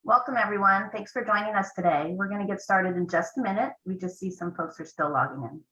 Welcome, everyone. Thanks for joining us today. We're going to get started in just a minute. We just see some folks are still logging in.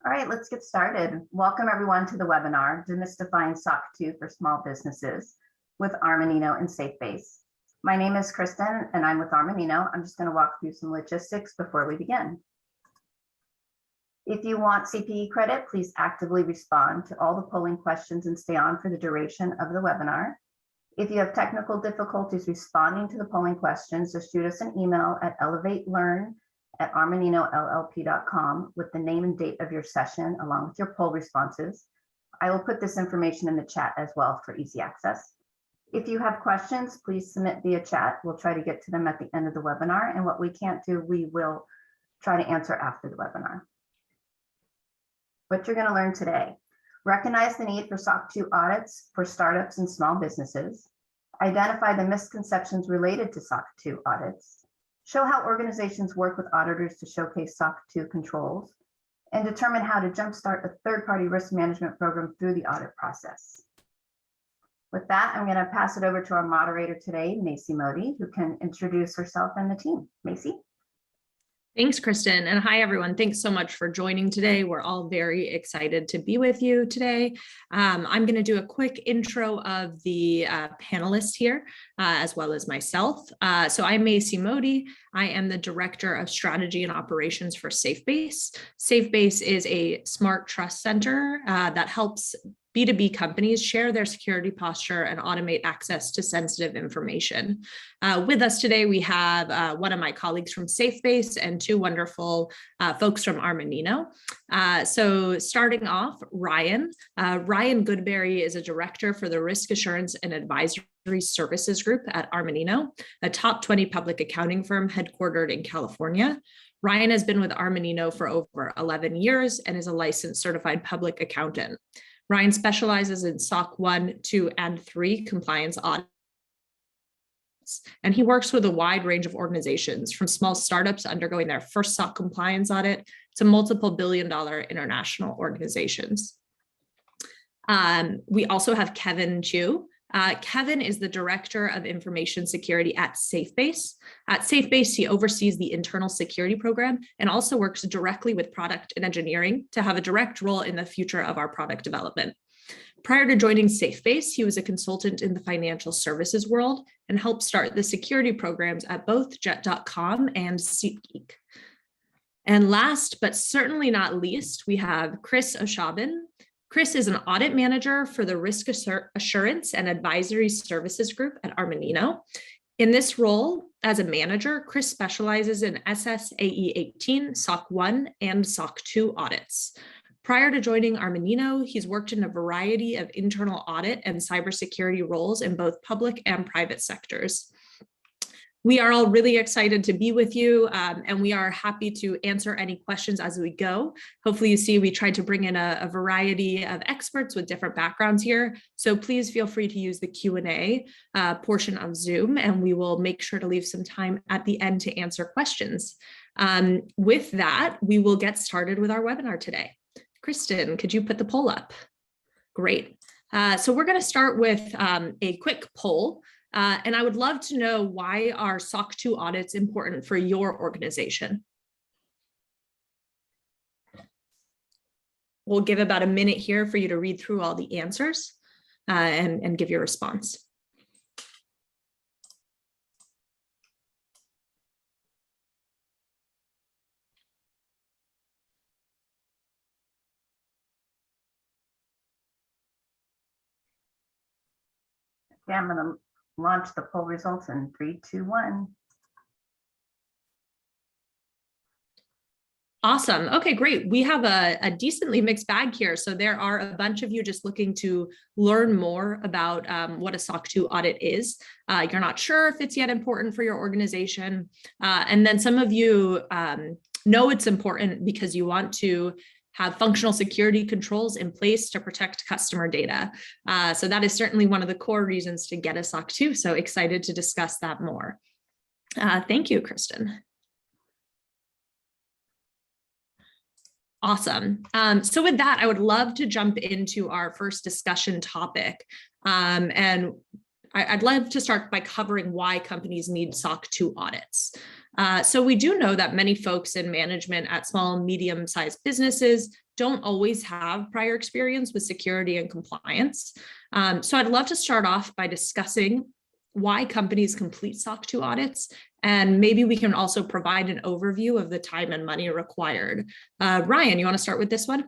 All right, let's get started. Welcome, everyone, to the webinar, Demystifying SOC 2 for Small Businesses with Armanino and SafeBase. My name is Kristen, and I'm with Armanino. I'm just going to walk through some logistics before we begin. If you want CPE credit, please actively respond to all the polling questions and stay on for the duration of the webinar. If you have technical difficulties responding to the polling questions, just shoot us an email at elevatelearn@armaninollp.com with the name and date of your session along with your poll responses. I will put this information in the chat as well for easy access. If you have questions, please submit via chat. We'll try to get to them at the end of the webinar, and what we can't do, we will try to answer after the webinar. What you're going to learn today: recognize the need for SOC 2 audits for startups and small businesses, identify the misconceptions related to SOC 2 audits, show how organizations work with auditors to showcase SOC 2 controls, and determine how to jumpstart a third-party risk management program through the audit process. With that, I'm going to pass it over to our moderator today, Macy Modi, who can introduce herself and the team. Macy. Thanks, Kristen. And hi, everyone. Thanks so much for joining today. We're all very excited to be with you today. I'm going to do a quick intro of the panelists here, as well as myself. So I'm Macy Modi. I am the Director of Strategy and Operations for SafeBase. SafeBase is a smart trust center that helps B2B companies share their security posture and automate access to sensitive information. With us today, we have one of my colleagues from SafeBase and two wonderful folks from Armanino. So starting off, Ryan. Ryan Goodberry is a director for the Risk Assurance and Advisory Services Group at Armanino, a top 20 public accounting firm headquartered in California. Ryan has been with Armanino for over 11 years and is a licensed certified public accountant. Ryan specializes in SOC 1, 2, and 3 compliance audits, and he works with a wide range of organizations, from small startups undergoing their first SOC compliance audit to multiple billion-dollar international organizations. We also have Kevin Chu. Kevin is the Director of Information Security at SafeBase. At SafeBase, he oversees the internal security program and also works directly with product and engineering to have a direct role in the future of our product development. Prior to joining SafeBase, he was a consultant in the financial services world and helped start the security programs at both Jet.com and SeatGeek. And last, but certainly not least, we have Chris Oshabin. Chris is an audit manager for the Risk Assurance and Advisory Services Group at Armanino. In this role, as a manager, Chris specializes in SSAE 18, SOC 1, and SOC 2 audits. Prior to joining Armanino, he's worked in a variety of internal audit and cybersecurity roles in both public and private sectors. We are all really excited to be with you, and we are happy to answer any questions as we go. Hopefully you see we tried to bring in a variety of experts with different backgrounds here. So please feel free to use the Q&A portion of Zoom, and we will make sure to leave some time at the end to answer questions. With that, we will get started with our webinar today. Kristen, could you put the poll up? Great. So we're going to start with a quick poll. And I would love to know, why are SOC 2 audits important for your organization? We'll give about a minute here for you to read through all the answers and give your response. Yeah, I'm going to launch the poll results in 3, 2, 1. Awesome. Okay, great. We have a decently mixed bag here. So there are a bunch of you just looking to learn more about what a SOC 2 audit is. You're not sure if it's yet important for your organization. And then some of you know it's important because you want to have functional security controls in place to protect customer data. So that is certainly one of the core reasons to get a SOC 2. So excited to discuss that more. Thank you, Kristen. Awesome. So with that, I would love to jump into our first discussion topic. And I'd love to start by covering why companies need SOC 2 audits. So we do know that many folks in management at small and medium-sized businesses don't always have prior experience with security and compliance. So I'd love to start off by discussing why companies complete SOC 2 audits, and maybe we can also provide an overview of the time and money required. Ryan, you want to start with this one?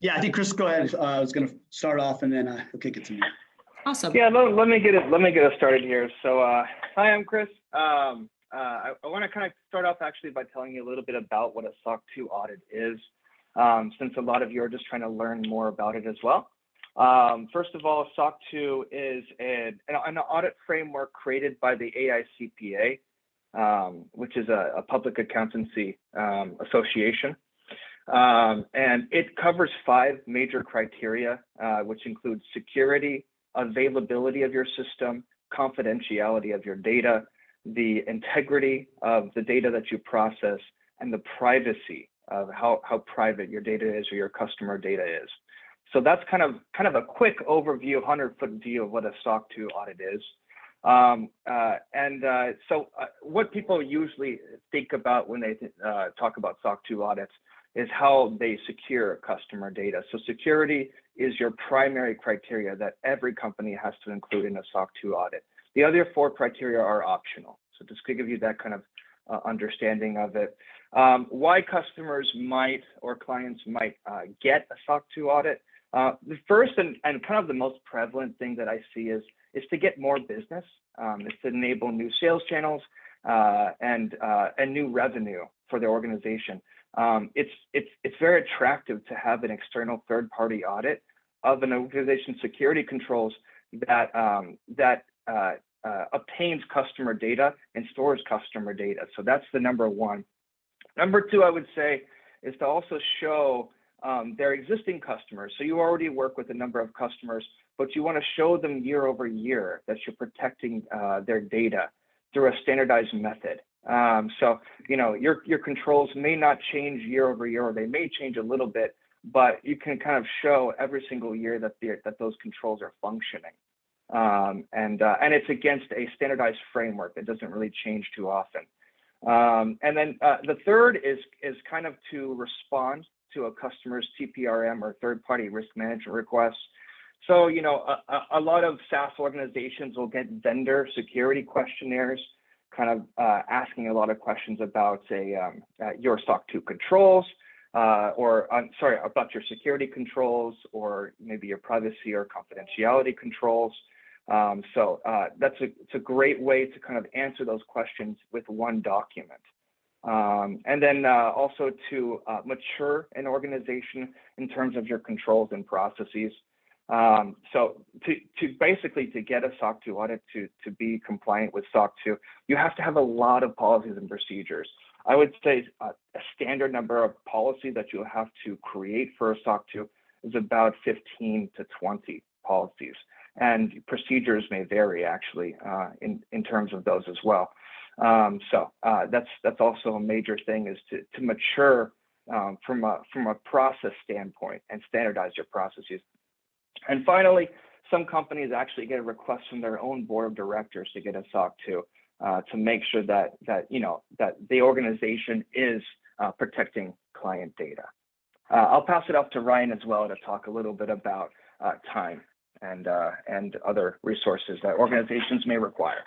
Yeah, I think Chris, go ahead. I was going to start off, and then he'll kick it to me. Awesome. Yeah, let me get us started here. So, hi, I'm Chris. I want to kind of start off actually by telling you a little bit about what a SOC 2 audit is, since a lot of you are just trying to learn more about it as well. First of all, SOC 2 is an audit framework created by the AICPA, which is a public accountancy association. And it covers 5 major criteria, which include security, availability of your system, confidentiality of your data, the integrity of the data that you process, and the privacy of how private your data is or your customer data is. So that's kind of a quick overview, 100-foot view of what a SOC 2 audit is. So what people usually think about when they talk about SOC 2 audits is how they secure customer data. So security is your primary criteria that every company has to include in a SOC 2 audit. The other 4 criteria are optional. So just to give you that kind of understanding of it. Why customers might or clients might get a SOC 2 audit. The first and kind of the most prevalent thing that I see is to get more business. It's to enable new sales channels and new revenue for the organization. It's very attractive to have an external third-party audit of an organization's security controls that obtains customer data and stores customer data. So that's the number one. Number 2, I would say, is to also show their existing customers. So you already work with a number of customers, but you want to show them year over year that you're protecting their data through a standardized method. So, you know, your controls may not change year over year, or they may change a little bit, but you can kind of show every single year that those controls are functioning. And it's against a standardized framework that doesn't really change too often. And then the third is kind of to respond to a customer's TPRM or third-party risk management requests. So, you know, a lot of SaaS organizations will get vendor security questionnaires, kind of asking a lot of questions about, say, your SOC 2 controls, about your security controls, or maybe your privacy or confidentiality controls. So it's a great way to kind of answer those questions with one document. And then also to mature an organization in terms of your controls and processes. So to basically get a SOC 2 audit to be compliant with SOC 2, you have to have a lot of policies and procedures. I would say a standard number of policies that you'll have to create for a SOC 2 is about 15 to 20 policies. And procedures may vary actually in terms of those as well. So that's also a major thing, is to mature from a process standpoint and standardize your processes. And finally, some companies actually get a request from their own board of directors to get a SOC 2 to make sure that the organization is protecting client data. I'll pass it off to Ryan as well to talk a little bit about time and other resources that organizations may require.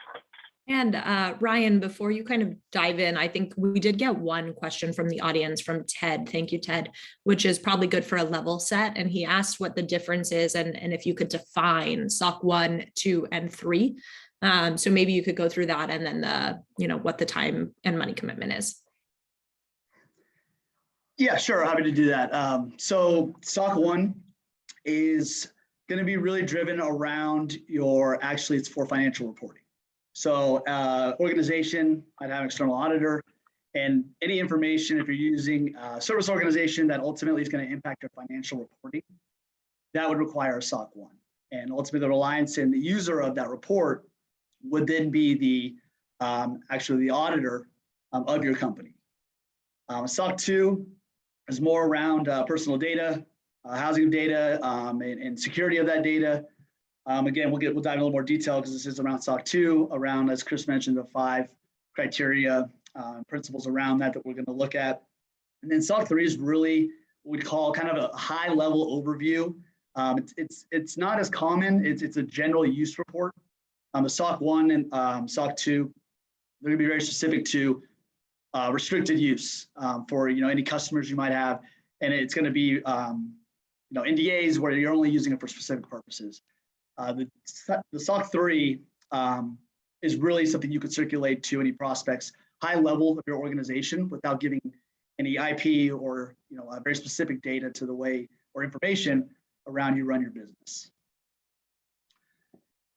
And Ryan, before you kind of dive in, I think we did get one question from the audience from Ted. Thank you, Ted, which is probably good for a level set. And he asked what the difference is and if you could define SOC 1, 2, and 3. So maybe you could go through that and then what the time and money commitment is. Yeah, sure. Happy to do that. So SOC 1 is going to be really driven around it's for financial reporting. So organization might have an external auditor, and any information, if you're using a service organization that ultimately is going to impact your financial reporting, that would require a SOC 1. And ultimately the reliance in the user of that report would then be the auditor of your company. SOC 2 is more around personal data, housing data, and security of that data. Again, we'll dive in a little more detail because this is around SOC 2, around, as Chris mentioned, the 5 criteria, principles around that we're going to look at. And then SOC 3 is really what we call kind of a high level overview. It's not as common. It's a general use report. The SOC 1 and SOC 2, they're going to be very specific to restricted use for any customers you might have, and it's going to be NDAs where you're only using it for specific purposes. The SOC 3 is really something you could circulate to any prospects, high level of your organization without giving any IP or very specific data to the way or information around you run your business.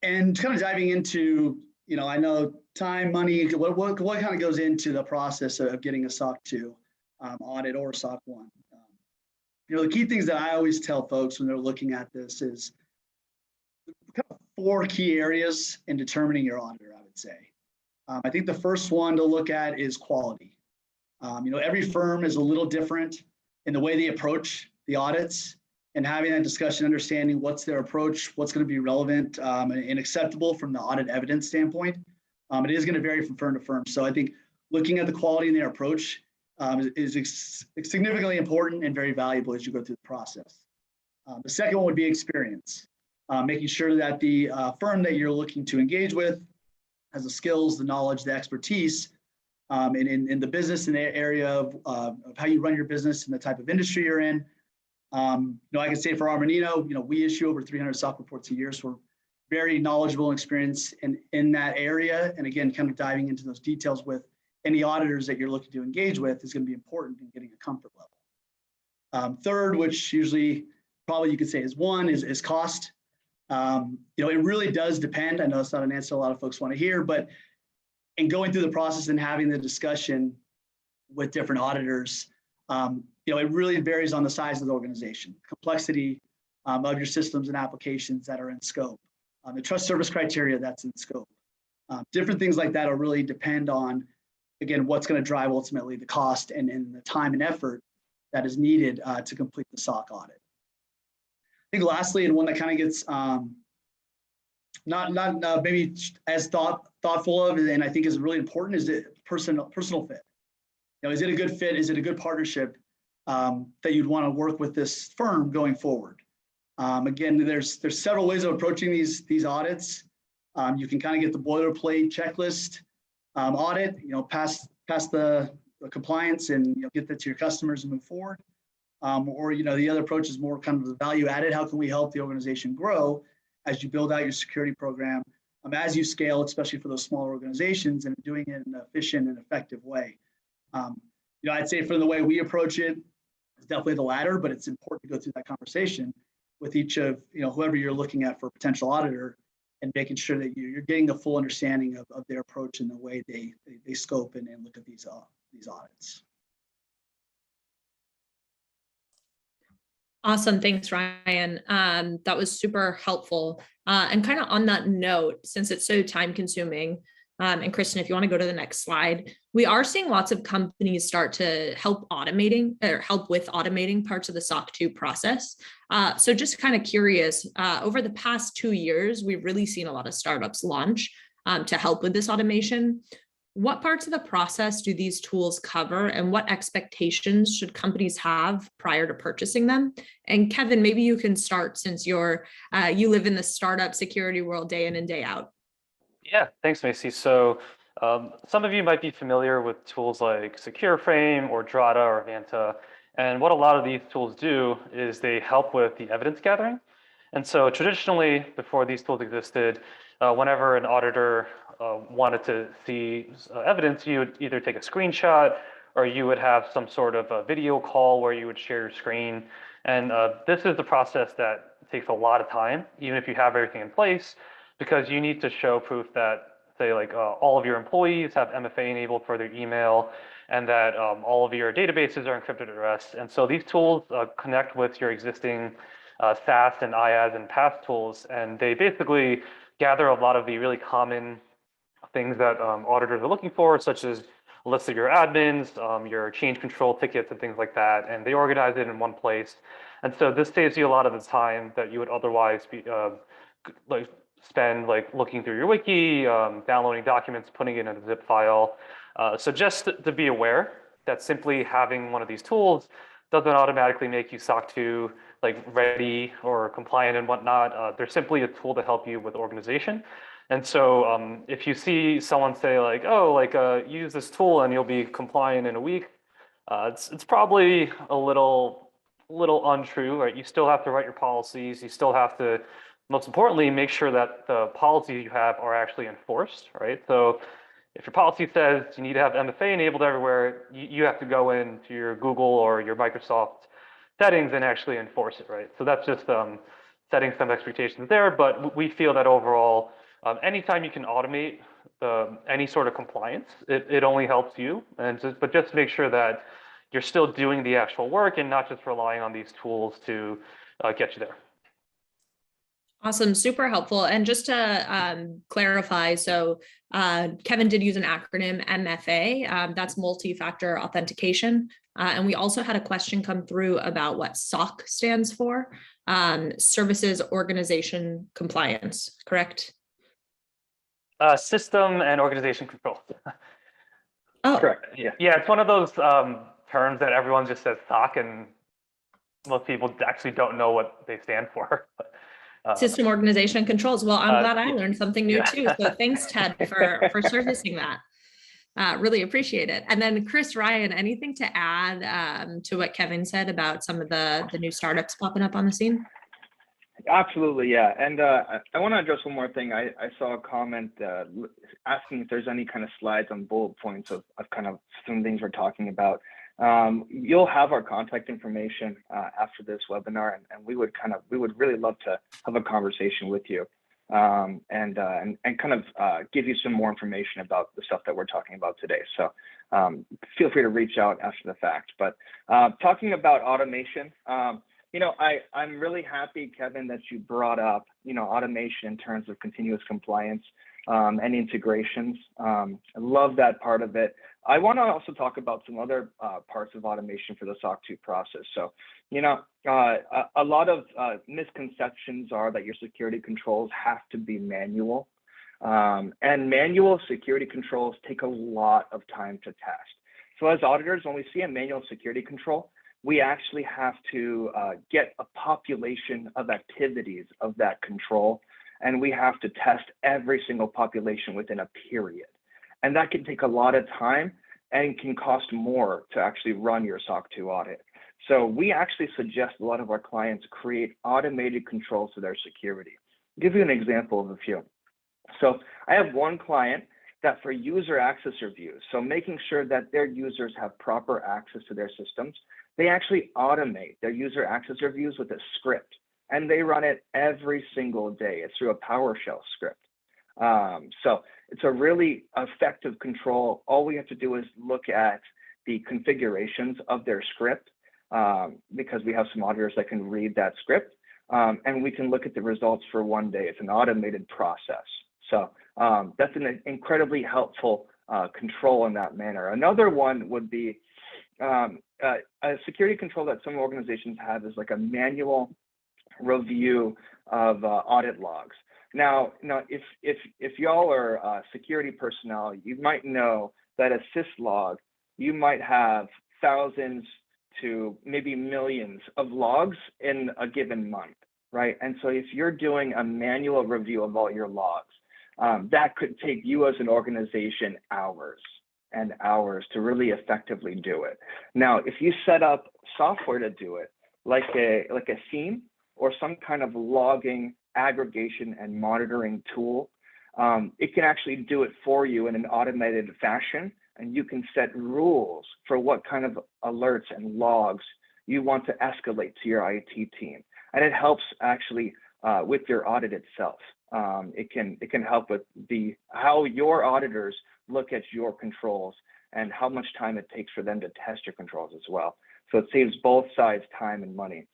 And kind of diving into, I know time, money, what kind of goes into the process of getting a SOC 2 audit or SOC 1. The key things that I always tell folks when they're looking at this is kind of 4 key areas in determining your auditor, I would say. I think the first one to look at is quality. Every firm is a little different in the way they approach the audits, and having that discussion, understanding what's their approach, what's going to be relevant and acceptable from the audit evidence standpoint. It is going to vary from firm to firm. So I think looking at the quality in their approach is significantly important and very valuable as you go through the process. The second one would be experience, making sure that the firm that you're looking to engage with has the skills, the knowledge, the expertise in the business and the area of how you run your business and the type of industry you're in. I can say for Armanino, we issue over 300 SOC reports a year, so we're very knowledgeable and experienced in that area. And again, kind of diving into those details with any auditors that you're looking to engage with is going to be important in getting a comfort level. Third, which usually probably you could say is cost. It really does depend. I know it's not an answer a lot of folks want to hear, but in going through the process and having the discussion with different auditors, it really varies on the size of the organization, complexity of your systems and applications that are in scope, the trust service criteria that's in scope. Different things like that will really depend on, again, what's going to drive ultimately the cost and the time and effort that is needed to complete the SOC audit. I think lastly, and one that kind of gets not maybe as thoughtful of, and I think is really important, is the personal fit. Is it a good fit? Is it a good partnership that you'd want to work with this firm going forward? Again, there's several ways of approaching these audits. You can kind of get the boilerplate checklist audit, pass the compliance and get that to your customers and move forward. Or the other approach is more kind of the value added. How can we help the organization grow as you build out your security program, as you scale, especially for those smaller organizations, and doing it in an efficient and effective way. I'd say from the way we approach it, it's definitely the latter, but it's important to go through that conversation with each of whoever you're looking at for a potential auditor, and making sure that you're getting a full understanding of their approach and the way they scope and look at these audits. Awesome. Thanks, Ryan. That was super helpful. And kind of on that note, since it's so time consuming, and Kristen, if you want to go to the next slide, we are seeing lots of companies start to help with automating parts of the SOC 2 process. So just kind of curious, over the past 2 years, we've really seen a lot of startups launch to help with this automation. What parts of the process do these tools cover, and what expectations should companies have prior to purchasing them? And Kevin, maybe you can start, since you live in the startup security world day in and day out. Yeah, thanks, Macy. So some of you might be familiar with tools like SecureFrame or Drata or Vanta. And what a lot of these tools do is they help with the evidence gathering. And so traditionally, before these tools existed, whenever an auditor wanted to see evidence, you would either take a screenshot or you would have some sort of a video call where you would share your screen. And this is the process that takes a lot of time, even if you have everything in place, because you need to show proof that, say, like all of your employees have MFA enabled for their email, and that all of your databases are encrypted at rest. And so these tools connect with your existing SaaS and IaaS and PaaS tools, and they basically gather a lot of the really common things that auditors are looking for, such as a list of your admins, your change control tickets and things like that, and they organize it in one place. And so this saves you a lot of the time that you would otherwise be like spend like looking through your wiki, downloading documents, putting it in a zip file. So just to be aware that simply having one of these tools doesn't automatically make you SOC 2 like ready or compliant and whatnot. They're simply a tool to help you with organization. And so if you see someone say like, oh, like use this tool and you'll be compliant in a week, it's probably a little untrue, right? You still have to write your policies. You still have to, most importantly, make sure that the policies you have are actually enforced, right? So if your policy says you need to have MFA enabled everywhere, you have to go into your Google or your Microsoft settings and actually enforce it, right? So that's just setting some expectations there, but we feel that overall, anytime you can automate any sort of compliance, it only helps you. But just make sure that you're still doing the actual work and not just relying on these tools to get you there. Awesome, super helpful. And just to clarify, so Kevin did use an acronym MFA, that's multi-factor authentication. And we also had a question come through about what SOC stands for, Services Organization Compliance, correct? System and organization control. Oh, Correct. Yeah. Yeah, it's one of those terms that everyone just says SOC, and most people actually don't know what they stand for. System organization and controls. Well, I'm glad I yeah. learned something new too. So thanks, Ted, for surfacing that. Really appreciate it. And then Chris, Ryan, anything to add to what Kevin said about some of the new startups popping up on the scene? Absolutely, yeah. And I want to address one more thing. I saw a comment asking if there's any kind of slides on bullet points of kind of some things we're talking about. You'll have our contact information after this webinar, and we would really love to have a conversation with you and kind of give you some more information about the stuff that we're talking about today. So feel free to reach out after the fact. But talking about automation, I'm really happy, Kevin, that you brought up, automation in terms of continuous compliance and integrations. I love that part of it. I want to also talk about some other parts of automation for the SOC 2 process. So, a lot of misconceptions are that your security controls have to be manual. And manual security controls take a lot of time to test. So as auditors, when we see a manual security control, we actually have to get a population of activities of that control, and we have to test every single population within a period. And that can take a lot of time and can cost more to actually run your SOC 2 audit. So we actually suggest a lot of our clients create automated controls to their security. I'll give you an example of a few. So I have one client that for user access reviews, so making sure that their users have proper access to their systems, they actually automate their user access reviews with a script, and they run it every single day. It's through a PowerShell script. So it's a really effective control. All we have to do is look at the configurations of their script because we have some auditors that can read that script, and we can look at the results for one day. It's an automated process. So that's an incredibly helpful control in that manner. Another one would be a security control that some organizations have is like a manual review of audit logs. Now, if y'all are security personnel, you might know that a syslog, you might have thousands to maybe millions of logs in a given month, right? And so if you're doing a manual review of all your logs, that could take you as an organization hours and hours to really effectively do it. Now, if you set up software to do it, like a theme, or some kind of logging, aggregation, and monitoring tool, it can actually do it for you in an automated fashion, and you can set rules for what kind of alerts and logs you want to escalate to your IT team. And it helps actually with your audit itself. It can help with how your auditors look at your controls and how much time it takes for them to test your controls as well. So it saves both sides time and money.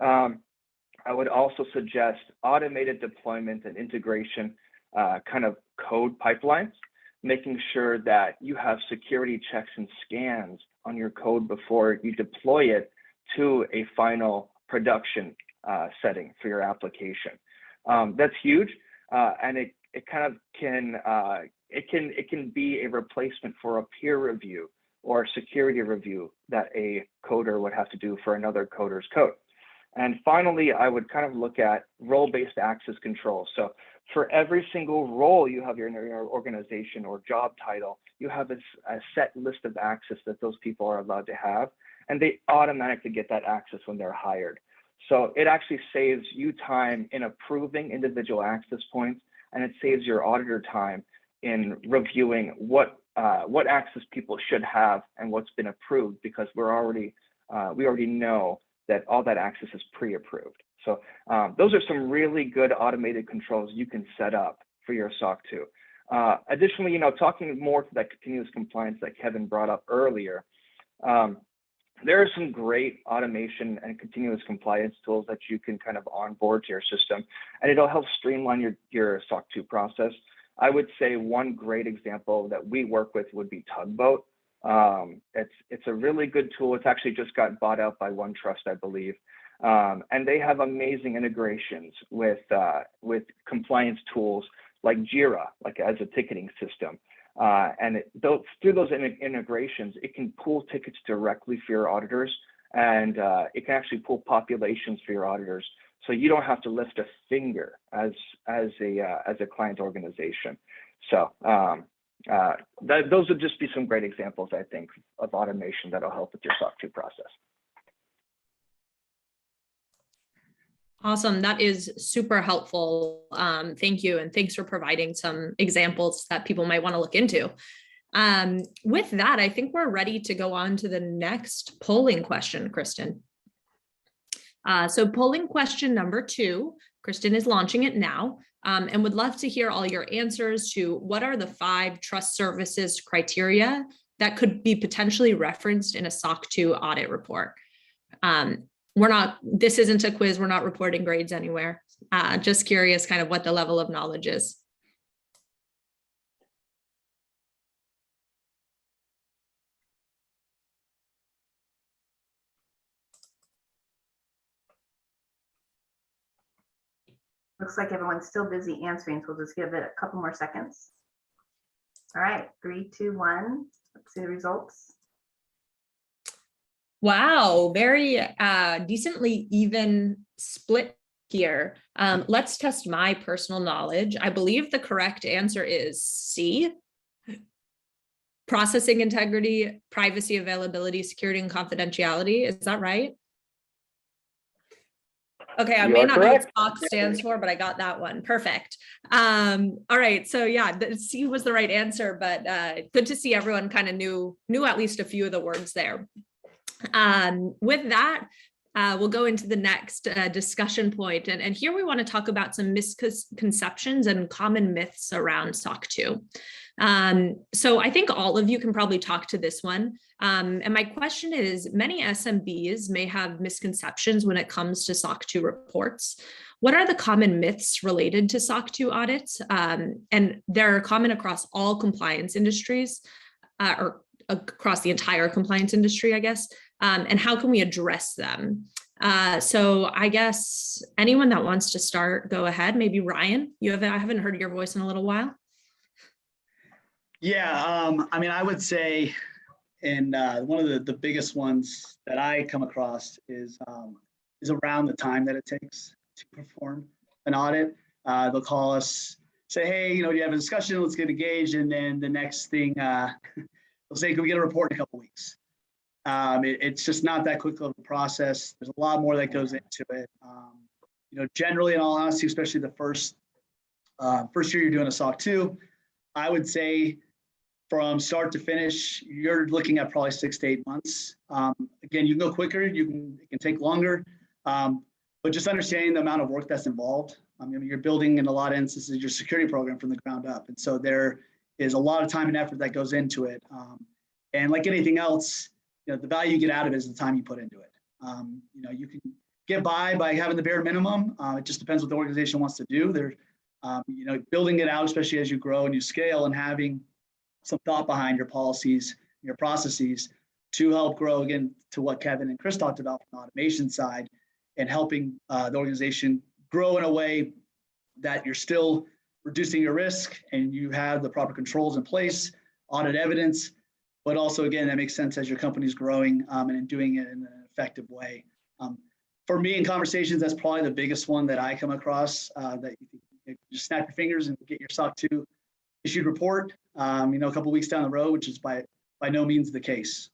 I would also suggest automated deployment and integration kind of code pipelines, making sure that you have security checks and scans on your code before you deploy it to a final production setting for your application. That's huge, and it kind of it can be a replacement for a peer review or security review that a coder would have to do for another coder's code. And finally, I would kind of look at role-based access control. So for every single role you have in your organization or job title, you have a set list of access that those people are allowed to have, and they automatically get that access when they're hired. So it actually saves you time in approving individual access points, and it saves your auditor time in reviewing what access people should have and what's been approved, because we already know that all that access is pre-approved. So those are some really good automated controls you can set up for your SOC 2. Additionally, talking more to that continuous compliance that Kevin brought up earlier, there are some great automation and continuous compliance tools that you can kind of onboard to your system, and it'll help streamline your SOC 2 process. I would say one great example that we work with would be Tugboat. It's a really good tool. It's actually just got bought out by OneTrust, I believe. And they have amazing integrations with compliance tools like Jira, like as a ticketing system. And through those integrations, it can pull tickets directly for your auditors, and it can actually pull populations for your auditors. So you don't have to lift a finger as a client organization. So those would just be some great examples, I think, of automation that'll help with your SOC 2 process. Awesome. That is super helpful. Thank you. And thanks for providing some examples that people might want to look into. With that, I think we're ready to go on to the next polling question, Kristen. So polling question number 2, Kristen is launching it now, and would love to hear all your answers to what are the 5 trust services criteria that could be potentially referenced in a SOC 2 audit report. This isn't a quiz. We're not reporting grades anywhere. Just curious kind of what the level of knowledge is. Looks like everyone's still busy answering, so we'll just give it a couple more seconds. All right, 3, 2, 1. Let's see the results. Wow, very decently even split here. Let's test my personal knowledge. I believe the correct answer is C. Processing integrity, privacy, availability, security, and confidentiality. Is that right? Okay, I may not know what SOC stands for, but I got that one. Perfect. All right, so yeah, the C was the right answer, but good to see everyone kind of knew at least a few of the words there. With that, we'll go into the next discussion point. And here we want to talk about some misconceptions and common myths around SOC 2. So I think all of you can probably talk to this one. And my question is, many SMBs may have misconceptions when it comes to SOC 2 reports. What are the common myths related to SOC 2 audits? And they're common across all compliance industries, or across the entire compliance industry, I guess. And how can we address them? So I guess anyone that wants to start, go ahead. Maybe Ryan, I haven't heard your voice in a little while. Yeah, I mean, I would say, and one of the biggest ones that I come across is around the time that it takes to perform an audit. They'll call us, say, hey, do you have a discussion? Let's get engaged. And then the next thing, they'll say, can we get a report in a couple of weeks? It's just not that quick of a process. There's a lot more that goes into it. Generally, in all honesty, especially the first year you're doing a SOC 2, I would say from start to finish, you're looking at probably 6 to 8 months. Again, you can go quicker, it can take longer, but just understanding the amount of work that's involved. I mean, you're building in a lot of instances your security program from the ground up. And so there is a lot of time and effort that goes into it. And like anything else, the value you get out of it is the time you put into it. You can get by having the bare minimum. It just depends what the organization wants to do. They're, building it out, especially as you grow and you scale, and having some thought behind your policies, your processes to help grow, again, to what Kevin and Chris talked about from the automation side, and helping the organization grow in a way that you're still reducing your risk and you have the proper controls in place, audit evidence, but also, again, that makes sense as your company's growing and doing it in an effective way. For me, in conversations, that's probably the biggest one that I come across, that you just snap your fingers and get your SOC 2 issued report, a couple weeks down the road, which is by no means the case.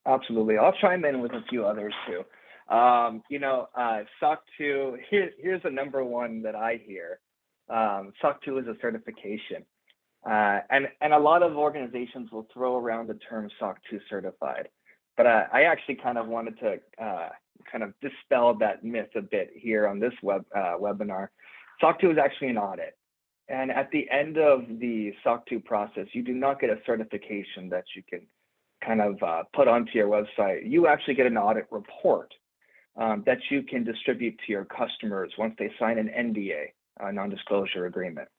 Absolutely. I'll chime in with a few others too. SOC 2, here's the number one that I hear. SOC 2 is a certification. And a lot of organizations will throw around the term SOC 2 certified. But I actually kind of wanted to kind of dispel that myth a bit here on this webinar. SOC 2 is actually an audit. And at the end of the SOC 2 process, you do not get a certification that you can kind of put onto your website. You actually get an audit report that you can distribute to your customers once they sign an NDA, a non-disclosure agreement.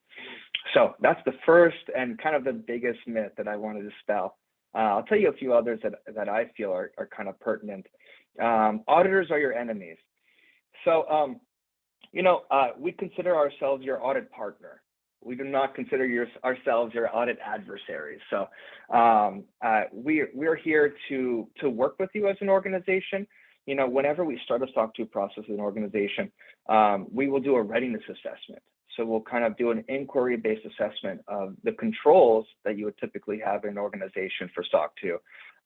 So that's the first and kind of the biggest myth that I want to dispel. I'll tell you a few others that I feel are kind of pertinent. Auditors are your enemies. So, we consider ourselves your audit partner. We do not consider ourselves your audit adversaries. So we're here to work with you as an organization. Whenever we start a SOC 2 process in an organization, we will do a readiness assessment. So we'll kind of do an inquiry-based assessment of the controls that you would typically have in an organization for SOC 2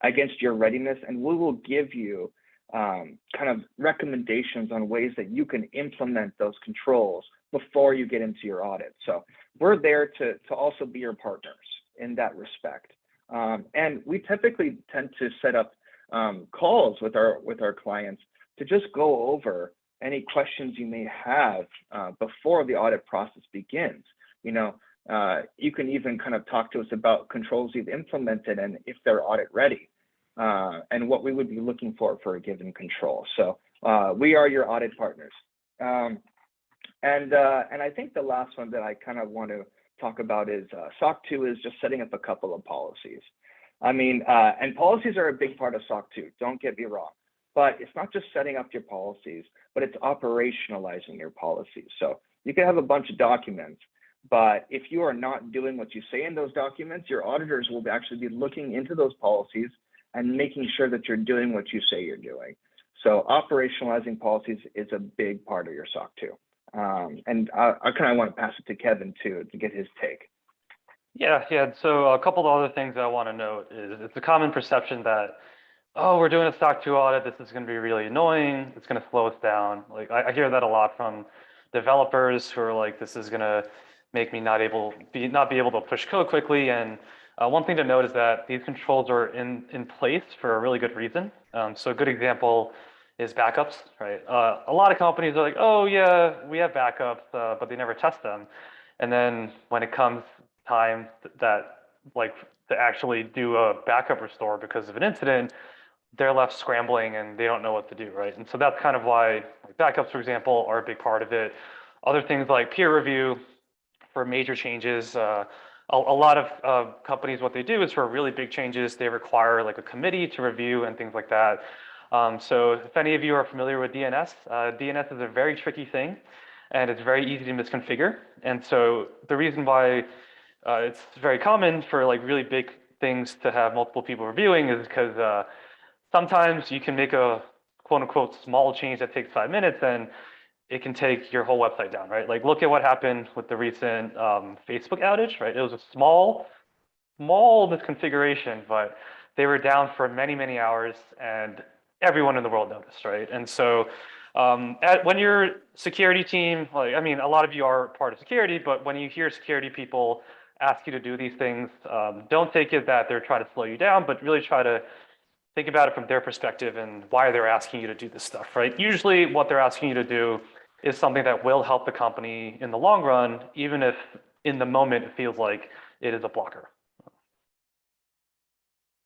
against your readiness, and we will give you kind of recommendations on ways that you can implement those controls before you get into your audit. So we're there to also be your partners in that respect. And we typically tend to set up calls with our clients to just go over any questions you may have before the audit process begins. You can even kind of talk to us about controls you've implemented and if they're audit ready, and what we would be looking for a given control. So we are your audit partners. And I think the last one that I kind of want to talk about is SOC 2 is just setting up a couple of policies. I mean, and policies are a big part of SOC 2, don't get me wrong. But it's not just setting up your policies, but it's operationalizing your policies. So you can have a bunch of documents, but if you are not doing what you say in those documents, your auditors will actually be looking into those policies and making sure that you're doing what you say you're doing. So operationalizing policies is a big part of your SOC 2. And I kind of want to pass it to Kevin to get his take. Yeah. So a couple of other things I want to note is it's a common perception that, oh, we're doing a SOC 2 audit, this is going to be really annoying, it's going to slow us down. Like I hear that a lot from developers who are like, this is going to make me not be able to push code quickly. And one thing to note is that these controls are in place for a really good reason. So a good example is backups, right? A lot of companies are like, oh yeah, we have backups, but they never test them. And then when it comes time to actually do a backup restore because of an incident, they're left scrambling and they don't know what to do, right? And so that's kind of why backups, for example, are a big part of it. Other things like peer review for major changes. A lot of companies, what they do is for really big changes, they require like a committee to review and things like that. So if any of you are familiar with DNS, DNS is a very tricky thing and it's very easy to misconfigure. And so the reason why it's very common for like really big things to have multiple people reviewing is because sometimes you can make a quote unquote small change that takes 5 minutes and it can take your whole website down, right? Like look at what happened with the recent Facebook outage, right? It was a small misconfiguration, but they were down for many, many hours and everyone in the world noticed, right? And so When your security team, like, I mean, a lot of you are part of security, but when you hear security people ask you to do these things, don't take it that they're trying to slow you down, but really try to think about it from their perspective and why they're asking you to do this stuff, right? Usually what they're asking you to do is something that will help the company in the long run, even if in the moment it feels like it is a blocker.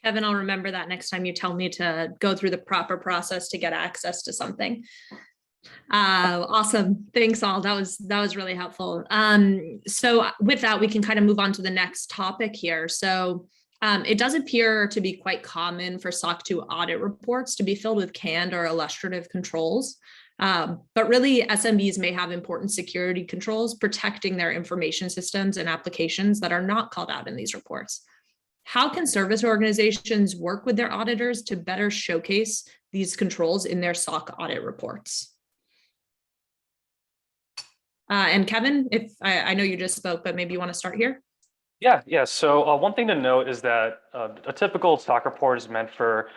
Kevin, I'll remember that next time you tell me to go through the proper process to get access to something. Awesome. Thanks all. That was really helpful. So with that, we can kind of move on to the next topic here. So it does appear to be quite common for SOC 2 audit reports to be filled with canned or illustrative controls. But really, SMBs may have important security controls protecting their information systems and applications that are not called out in these reports. How can service organizations work with their auditors to better showcase these controls in their SOC audit reports? And Kevin, if I know you just spoke, but maybe you want to start here? Yeah. So one thing to note is that a typical SOC report is meant for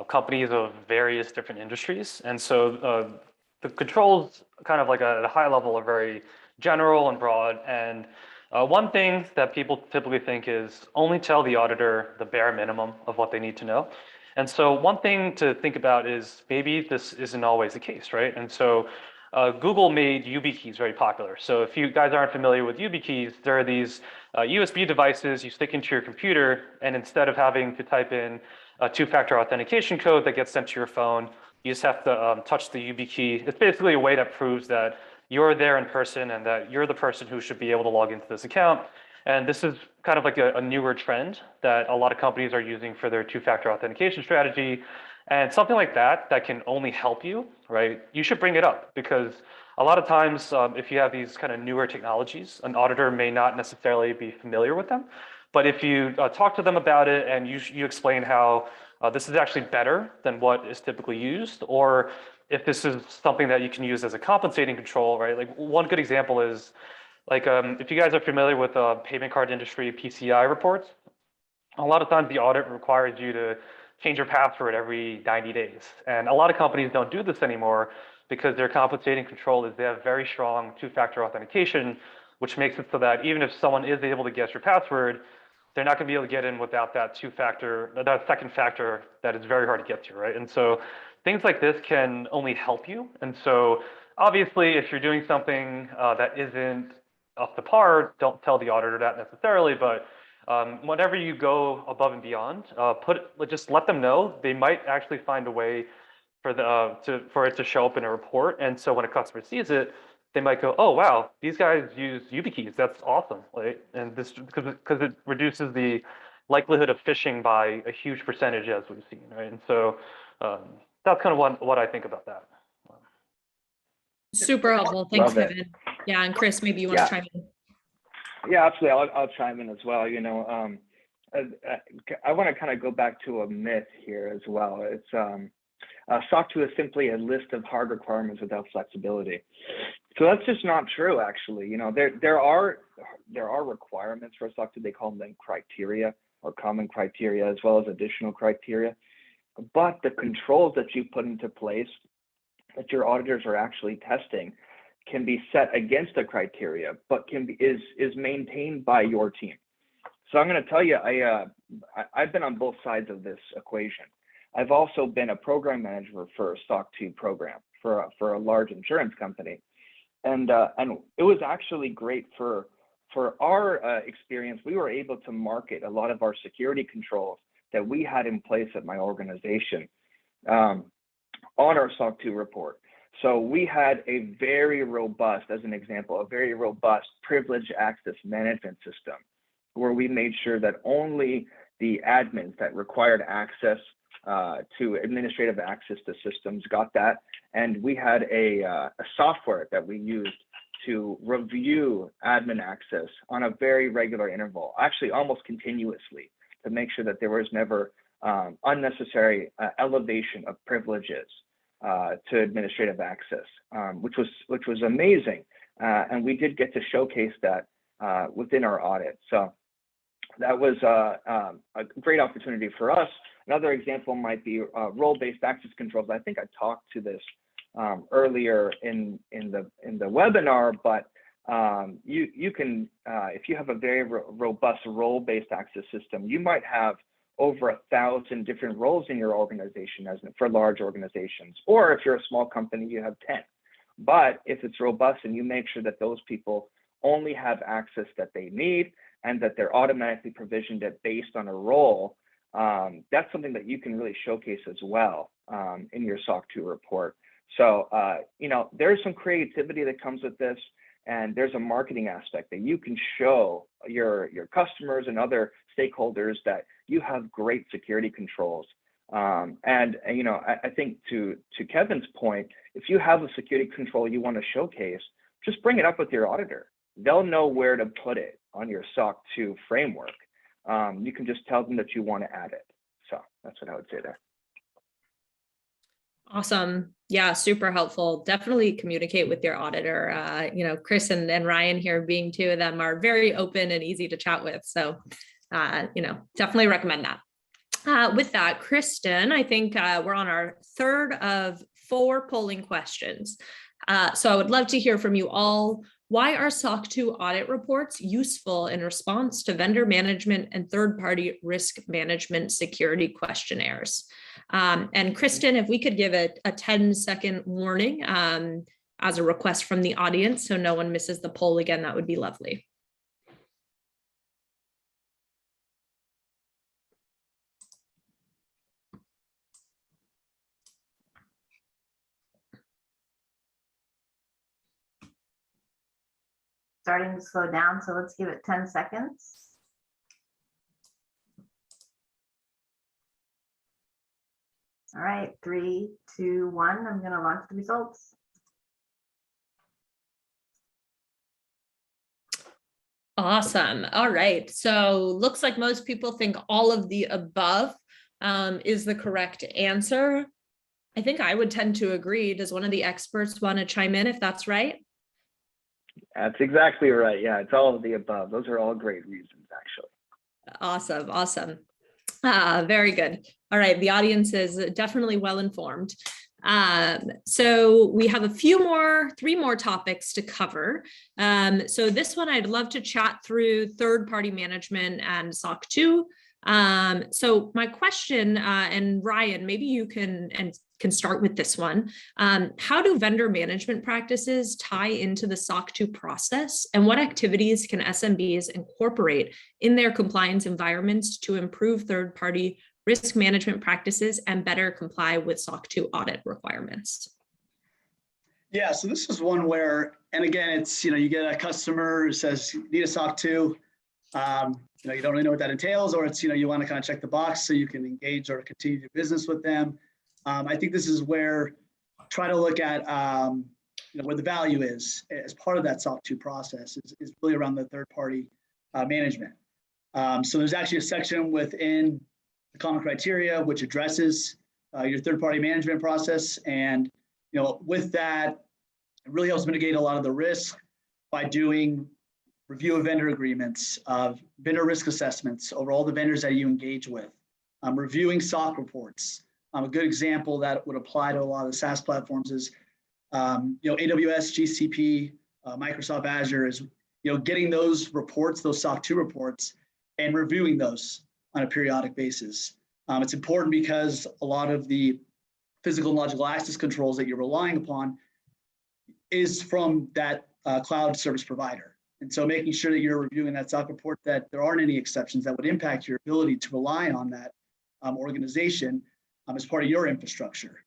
companies of various different industries. And so the controls kind of like at a high level are very general and broad. And one thing that people typically think is only tell the auditor the bare minimum of what they need to know. And so one thing to think about is maybe this isn't always the case, right? And so Google made YubiKeys very popular. So if you guys aren't familiar with YubiKeys, there are these USB devices you stick into your computer, and instead of having to type in a two-factor authentication code that gets sent to your phone, you just have to touch the YubiKey. It's basically a way that proves that you're there in person and that you're the person who should be able to log into this account. And this is kind of like a newer trend that a lot of companies are using for their two-factor authentication strategy. And something like that can only help you, right? You should bring it up, because a lot of times if you have these kind of newer technologies, an auditor may not necessarily be familiar with them. But if you talk to them about it and you explain how this is actually better than what is typically used, or if this is something that you can use as a compensating control, right? Like one good example is like if you guys are familiar with payment card industry PCI reports, a lot of times the audit requires you to change your password every 90 days. And a lot of companies don't do this anymore because their compensating control is they have very strong two-factor authentication, which makes it so that even if someone is able to guess your password, they're not going to be able to get in without that that second factor that is very hard to get to, right? And so things like this can only help you. And so obviously, if you're doing something that isn't up to par, don't tell the auditor that necessarily, but whenever you go above and beyond, just let them know. They might actually find a way for it to show up in a report. And so when a customer sees it, they might go, "Oh wow, these guys use YubiKeys. That's awesome!" Right? And this because it reduces the likelihood of phishing by a huge percentage, as we've seen, right? And so that's kind of what I think about that. Super helpful. Thanks, Love it. Kevin. Yeah, and Chris, maybe you want to chime in. Yeah, absolutely. I'll chime in as well. You know, I want to kind of go back to a myth here as well. It's SOC 2 is simply a list of hard requirements without flexibility. So that's just not true, actually. You know, there are requirements for SOC 2. They call them criteria or common criteria, as well as additional criteria. But the controls that you put into place that your auditors are actually testing can be set against the criteria, but is maintained by your team. So I'm going to tell you, I've been on both sides of this equation. I've also been a program manager for a SOC 2 program for a large insurance company, and it was actually great for our experience. We were able to market a lot of our security controls that we had in place at my organization on our SOC 2 report. So we had a very robust, as an example, a very robust privileged access management system, where we made sure that only the admins that required access to administrative access to systems got that. And we had a software that we used to review admin access on a very regular interval, actually almost continuously, to make sure that there was never unnecessary elevation of privileges to administrative access, which was amazing. And we did get to showcase that within our audit. So that was a great opportunity for us. Another example might be role-based access controls. I think I talked to this earlier in the webinar, but you can, if you have a very robust role-based access system, you might have over 1,000 different roles in your organization for large organizations, or if you're a small company, you have 10. But if it's robust and you make sure that those people only have access that they need and that they're automatically provisioned it based on a role, that's something that you can really showcase as well in your SOC 2 report. So, there's some creativity that comes with this, and there's a marketing aspect that you can show your customers and other stakeholders that you have great security controls. I think to Kevin's point, if you have a security control you want to showcase, just bring it up with your auditor. They'll know where to put it on your SOC 2 framework. You can just tell them that you want to add it. So that's what I would say there. Awesome. Yeah, super helpful. Definitely communicate with your auditor. Chris and Ryan here, being two of them, are very open and easy to chat with. So, definitely recommend that. With that, Kristen, I think we're on our third of 4 polling questions. So I would love to hear from you all. Why are SOC 2 audit reports useful in response to vendor management and third-party risk management security questionnaires? And Kristen, if we could give a 10-second warning as a request from the audience so no one misses the poll again, that would be lovely. Starting to slow down, so let's give it 10 seconds. All right, 3, 2, 1. I'm going to launch the results. Awesome. All right. So looks like most people think all of the above is the correct answer. I think I would tend to agree. Does one of the experts want to chime in if that's right? That's exactly right. Yeah, it's all of the above. Those are all great reasons, actually. Awesome. Very good. All right. The audience is definitely well informed. So we have 3 more topics to cover. So this one, I'd love to chat through third-party management and SOC 2. So my question, and Ryan, maybe you can start with this one. How do vendor management practices tie into the SOC 2 process, and what activities can SMBs incorporate in their compliance environments to improve third-party risk management practices and better comply with SOC 2 audit requirements? Yeah, so this is one where, and again, it's, you get a customer who says, you need a SOC 2. You don't really know what that entails, or it's, you want to kind of check the box so you can engage or continue to do business with them. I think this is where try to look at, where the value is as part of that SOC 2 process is really around the third party management. So there's actually a section within the common criteria which addresses your third party management process. And, with that, it really helps mitigate a lot of the risk by doing review of vendor agreements, vendor risk assessments over all the vendors that you engage with, reviewing SOC reports. A good example that would apply to a lot of the SaaS platforms is, AWS, GCP, Microsoft Azure is, getting those reports, those SOC 2 reports, and reviewing those on a periodic basis. It's important because a lot of the physical and logical access controls that you're relying upon is from that cloud service provider. And so making sure that you're reviewing that SOC report, that there aren't any exceptions that would impact your ability to rely on that organization as part of your infrastructure.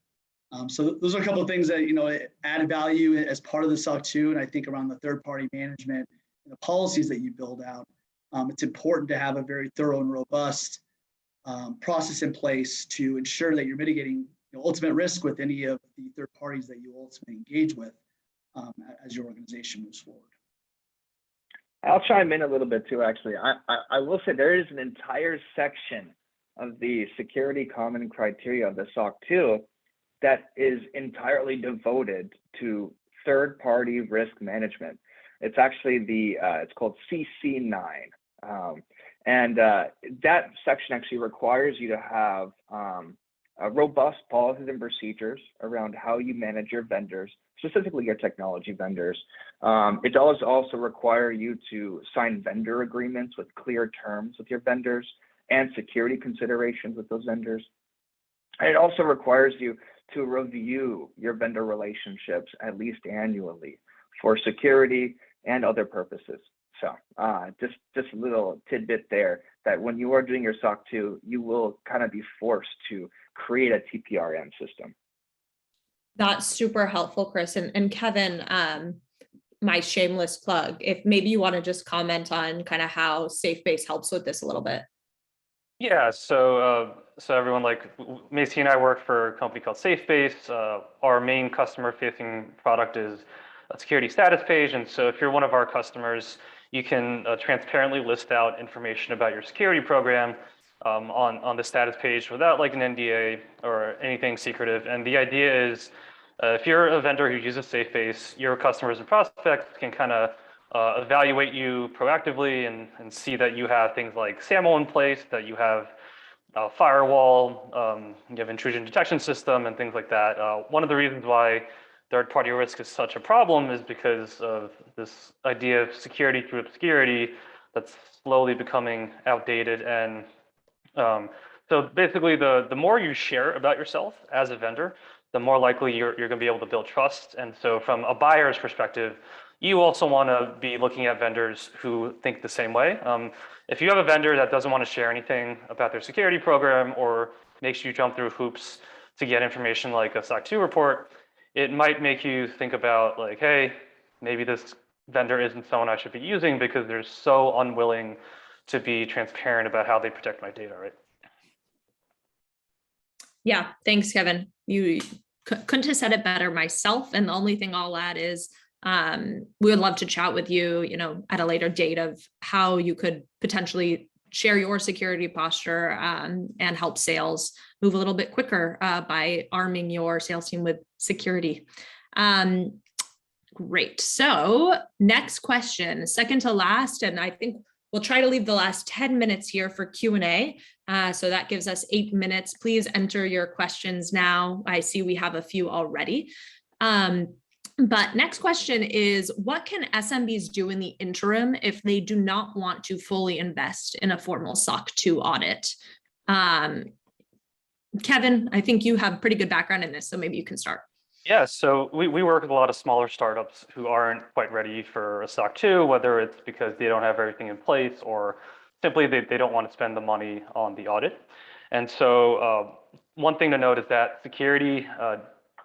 So those are a couple of things that, add value as part of the SOC 2. And I think around the third party management and the policies that you build out, it's important to have a very thorough and robust process in place to ensure that you're mitigating ultimate risk with any of the third parties that you ultimately engage with as your organization moves forward. I'll chime in a little bit too, actually. I will say there is an entire section of the security common criteria of the SOC 2 that is entirely devoted to third-party risk management. It's actually it's called CC9. And that section actually requires you to have robust policies and procedures around how you manage your vendors, specifically your technology vendors. It does also require you to sign vendor agreements with clear terms with your vendors and security considerations with those vendors. And it also requires you to review your vendor relationships at least annually for security and other purposes. So just a little tidbit there that when you are doing your SOC 2, you will kind of be forced to create a TPRM system. That's super helpful, Chris. And Kevin, my shameless plug, if maybe you want to just comment on kind of how SafeBase helps with this a little bit. Yeah, so everyone, like Macy and I work for a company called SafeBase. Our main customer-facing product is a security status page, and so if you're one of our customers, you can transparently list out information about your security program on the status page without like an NDA or anything secretive. And the idea is, if you're a vendor who uses SafeBase, your customers and prospects can kind of evaluate you proactively and see that you have things like SAML in place, that you have a firewall, you have intrusion detection system and things like that. One of the reasons why third-party risk is such a problem is because of this idea of security through obscurity that's slowly becoming outdated. And so basically the more you share about yourself as a vendor, the more likely you're going to be able to build trust. And so from a buyer's perspective, you also want to be looking at vendors who think the same way. If you have a vendor that doesn't want to share anything about their security program or makes you jump through hoops to get information like a SOC 2 report, it might make you think about like, hey, maybe this vendor isn't someone I should be using because they're so unwilling to be transparent about how they protect my data, right? Yeah, thanks, Kevin. You couldn't have said it better myself. And the only thing I'll add is we would love to chat with you, at a later date of how you could potentially share your security posture and help sales move a little bit quicker by arming your sales team with security. Great. So next question, second to last, and I think we'll try to leave the last 10 minutes here for Q&A. So that gives us 8 minutes. Please enter your questions now. I see we have a few already. But next question is, what can SMBs do in the interim if they do not want to fully invest in a formal SOC 2 audit? Kevin, I think you have a pretty good background in this, so maybe you can start. Yeah, so we work with a lot of smaller startups who aren't quite ready for a SOC 2, whether it's because they don't have everything in place or simply they don't want to spend the money on the audit. And so one thing to note is that security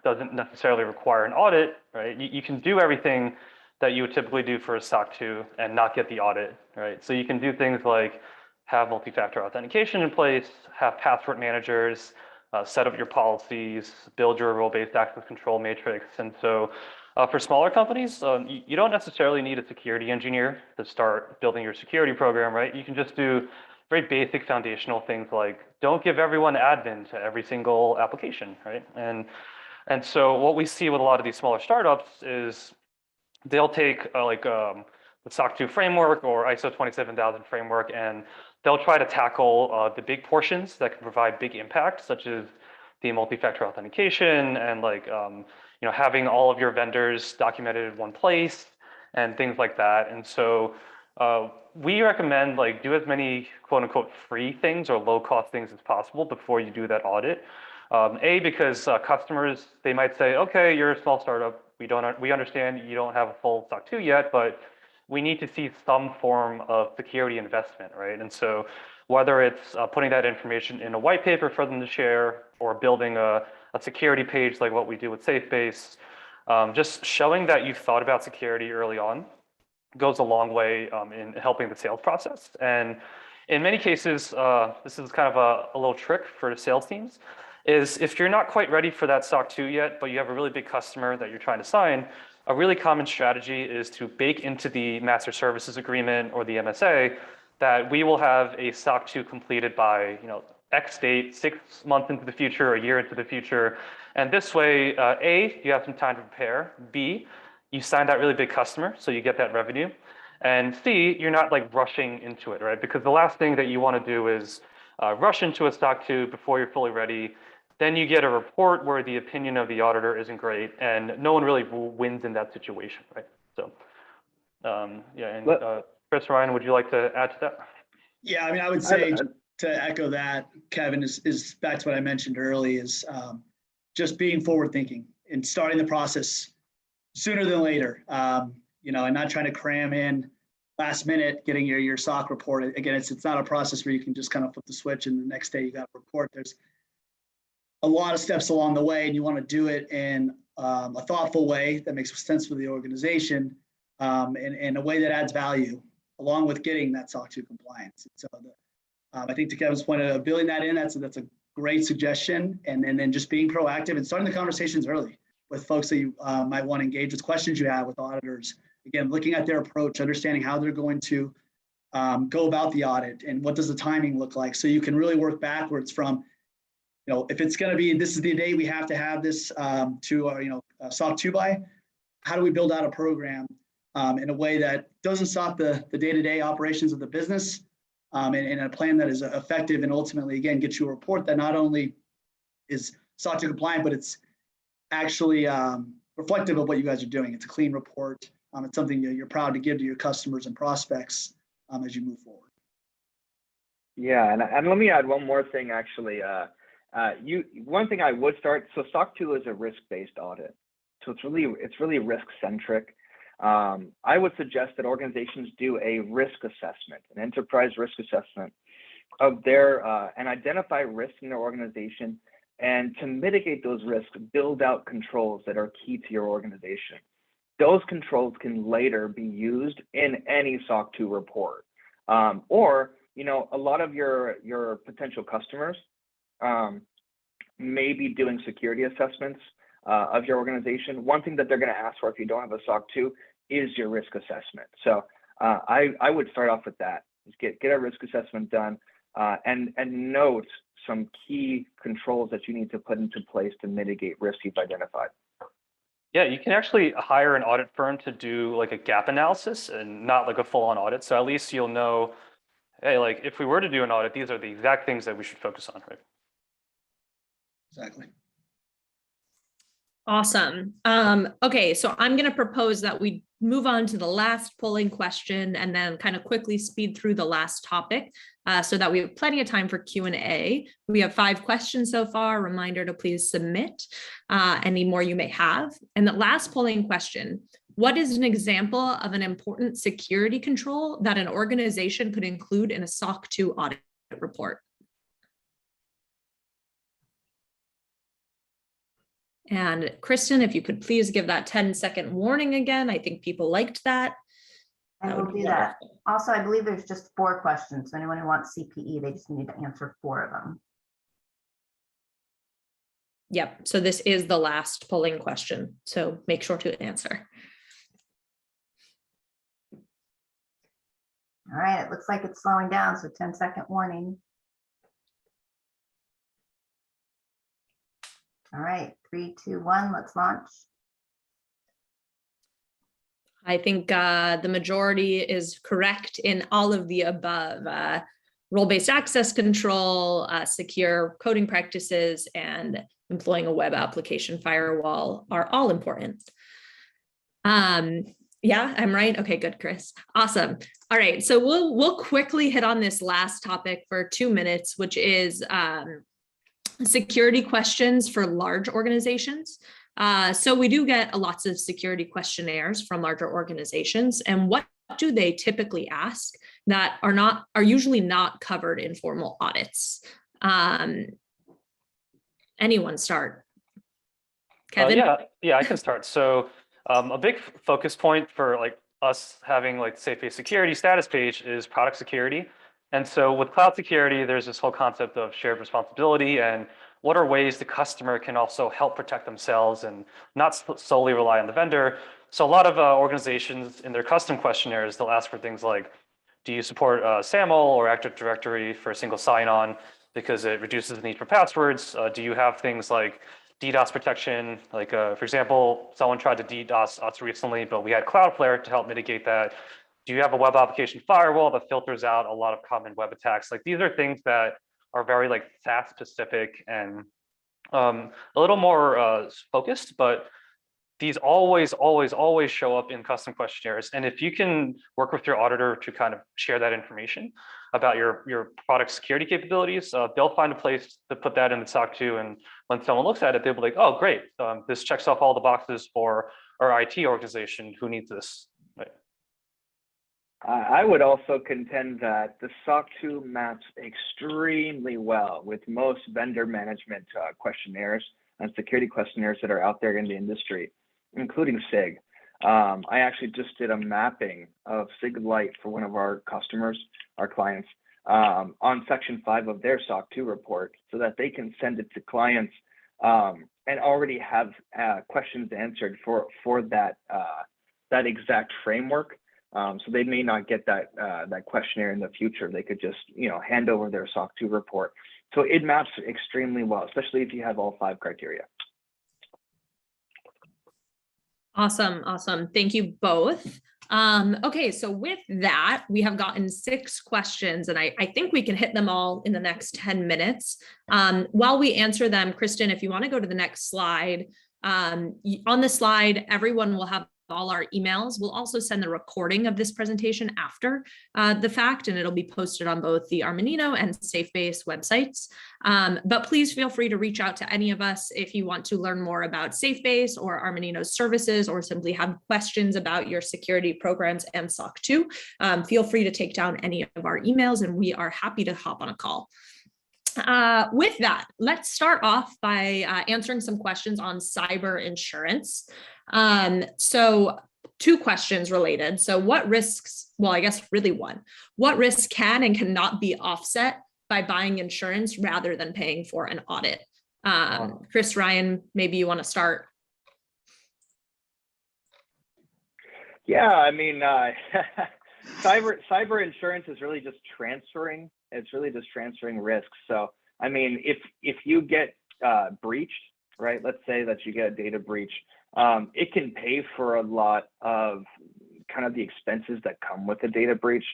doesn't necessarily require an audit, right? You can do everything that you would typically do for a SOC 2 and not get the audit, right? So you can do things like have multi-factor authentication in place, have password managers, set up your policies, build your role-based access control matrix. And so for smaller companies, you don't necessarily need a security engineer to start building your security program, right? You can just do very basic foundational things like don't give everyone admin to every single application, right? And so what we see with a lot of these smaller startups is they'll take the SOC 2 framework or ISO 27000 framework, and they'll try to tackle the big portions that can provide big impact, such as the multi-factor authentication and having all of your vendors documented in one place and things like that. And so we recommend do as many quote unquote free things or low cost things as possible before you do that audit. Because customers, they might say, okay, you're a small startup. We understand you don't have a full SOC 2 yet, but we need to see some form of security investment, right? And so whether it's putting that information in a white paper for them to share or building a security page like what we do with SafeBase, just showing that you've thought about security early on goes a long way in helping the sales process. And in many cases, this is kind of a little trick for the sales teams, is if you're not quite ready for that SOC 2 yet, but you have a really big customer that you're trying to sign, a really common strategy is to bake into the master services agreement or the MSA that we will have a SOC 2 completed by X date, 6 months into the future, a year into the future. And this way, A, you have some time to prepare. B, you sign that really big customer, so you get that revenue. And C, you're not rushing into it, right? Because the last thing that you want to do is rush into a SOC 2 before you're fully ready, then you get a report where the opinion of the auditor isn't great, and no one really wins in that situation, right? So, yeah, and Chris, Ryan, would you like to add to that? Yeah, I mean, I would say to echo that, Kevin, is back to what I mentioned early, is just being forward thinking and starting the process sooner than later, and not trying to cram in last minute getting your SOC report. Again, it's not a process where you can just kind of flip the switch and the next day you got a report. There's a lot of steps along the way, and you want to do it in a thoughtful way that makes sense for the organization, and a way that adds value, along with getting that SOC 2 compliance. And so I think to Kevin's point of building that in, that's a great suggestion. And then just being proactive and starting the conversations early with folks that you might want to engage with, questions you have with auditors. Again, looking at their approach, understanding how they're going to go about the audit and what does the timing look like. So you can really work backwards from, if it's going to be, this is the day we have to have this to SOC 2 by, how do we build out a program in a way that doesn't stop the day-to-day operations of the business, and a plan that is effective and ultimately, again, gets you a report that not only is SOC 2 compliant, but it's actually reflective of what you guys are doing. It's a clean report. It's something that you're proud to give to your customers and prospects as you move forward. Yeah, and let me add one more thing, actually. One thing I would start, so SOC 2 is a risk-based audit. So it's really risk-centric. I would suggest that organizations do a risk assessment, an enterprise risk assessment of their, and identify risks in their organization, and to mitigate those risks, build out controls that are key to your organization. Those controls can later be used in any SOC 2 report. Or, a lot of your potential customers may be doing security assessments of your organization. One thing that they're going to ask for if you don't have a SOC 2 is your risk assessment. So I would start off with that. Just get a risk assessment done, and note some key controls that you need to put into place to mitigate risks you've identified. Yeah, you can actually hire an audit firm to do like a gap analysis and not like a full-on audit. So at least you'll know, hey, like if we were to do an audit, these are the exact things that we should focus on, right? Exactly. Awesome. Okay, so I'm going to propose that we move on to the last polling question and then kind of quickly speed through the last topic so that we have plenty of time for Q&A. We have 5 questions so far. Reminder to please submit any more you may have. And the last polling question, what is an example of an important security control that an organization could include in a SOC 2 audit report? And Kristen, if you could please give that 10-second warning again. I think people liked that. I will do that. Also, I believe there's just 4 questions. So anyone who wants CPE, they just need to answer 4 of them. Yep. So this is the last polling question. So make sure to answer. All right. It looks like it's slowing down. So 10-second warning. All right. 3, 2, 1. Let's launch. I think the majority is correct in all of the above. Role-based access control, secure coding practices, and employing a web application firewall are all important. Yeah, I'm right. Okay, good, Chris. Awesome. All right, so we'll quickly hit on this last topic for 2 minutes, which is security questions for large organizations. So we do get lots of security questionnaires from larger organizations. And what do they typically ask that are usually not covered in formal audits? Anyone start? Kevin? Yeah, I can start. So a big focus point for like us having like SafeBase security status page is product security. And so with cloud security, there's this whole concept of shared responsibility and what are ways the customer can also help protect themselves and not solely rely on the vendor. So a lot of organizations in their custom questionnaires, they'll ask for things like, do you support SAML or Active Directory for a single sign-on because it reduces the need for passwords? Do you have things like DDoS protection? Like, for example, someone tried to DDoS us recently, but we had Cloudflare to help mitigate that. Do you have a web application firewall that filters out a lot of common web attacks? Like these are things that are very like SaaS specific and a little more focused, but these always show up in custom questionnaires. And if you can work with your auditor to kind of share that information about your product security capabilities, they'll find a place to put that in the SOC 2. And when someone looks at it, they'll be like, oh, great, this checks off all the boxes for our IT organization who needs this. Right. I would also contend that the SOC 2 maps extremely well with most vendor management questionnaires and security questionnaires that are out there in the industry, including SIG. I actually just did a mapping of SIG Lite for one of our customers, our clients, on section 5 of their SOC 2 report so that they can send it to clients and already have questions answered for that exact framework. So they may not get that questionnaire in the future. They could just, hand over their SOC 2 report. So it maps extremely well, especially if you have all 5 criteria. Awesome. Thank you both. Okay, so with that, we have gotten 6 questions, and I think we can hit them all in the next 10 minutes. While we answer them, Kristen, if you want to go to the next slide, on the slide, everyone will have all our emails. We'll also send the recording of this presentation after the fact, and it'll be posted on both the Armanino and SafeBase websites. But please feel free to reach out to any of us if you want to learn more about SafeBase or Armanino's services, or simply have questions about your security programs and SOC 2. Feel free to take down any of our emails, and we are happy to hop on a call. With that, let's start off by answering some questions on cyber insurance. So 2 questions related. So what risks, well, I guess really one, what risks can and cannot be offset by buying insurance rather than paying for an audit? Chris, Ryan, maybe you want to start. Yeah, I mean, cyber insurance is really just transferring. It's really just transferring risks. So, I mean, if you get breached, right? Let's say that you get a data breach. It can pay for a lot of kind of the expenses that come with a data breach.